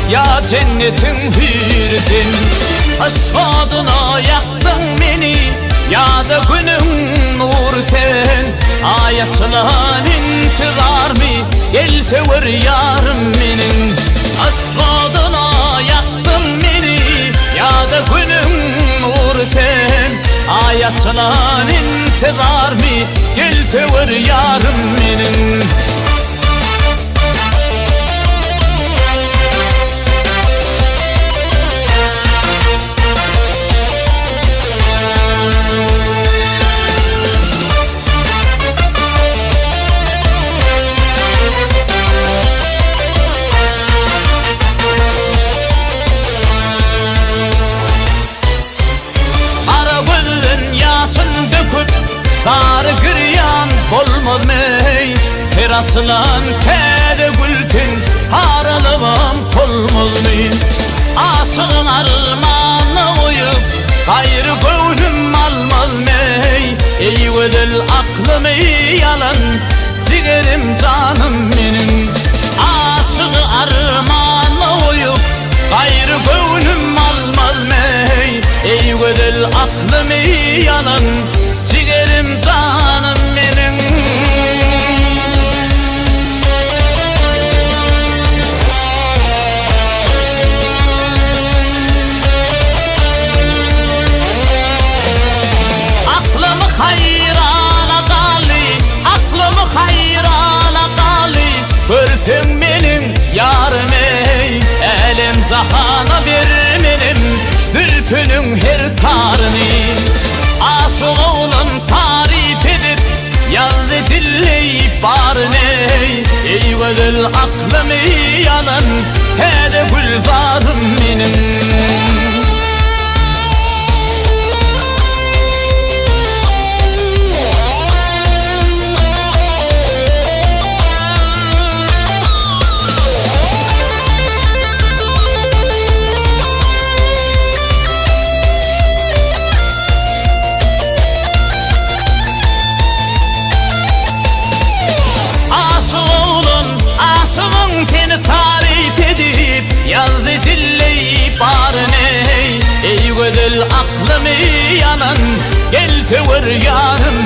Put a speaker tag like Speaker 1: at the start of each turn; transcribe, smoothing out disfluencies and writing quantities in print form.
Speaker 1: ya cennetin hürdin. Asfadına yaktın beni, ya da günün nur sen. Ayasılan intizar mı, gel sever yarım benim. Asfadına yaktın beni, ya da günün nur sen. Ayasılan intizar mı, gel sever yarım benim. Dar güryan olmaz mey, terasılan kere gülsün, sarılımam solmaz mey. Asığın armağanı uyup, gayrı gönlüm almaz mey. Eyvedil aklımı yalan, ciğerim canım benim. Asığı armağanı uyup, gayrı gönlüm almaz mey. Eyvedil aklımı yalan, ciğerim canım benim. Aklımı hayrana gali, aklımı hayrana gali. Görsün benim yarım ey, elim zahana bir benim. Zülfünün her tarını aşık oğlum tarif edip, yazdı dilleyip barını. Eyvedil aklımı yalan, hele gülzarım benim. Seni tarif edip, yazdı dilleyip barını. Eyvedil aklımı yalan, gel sever yarım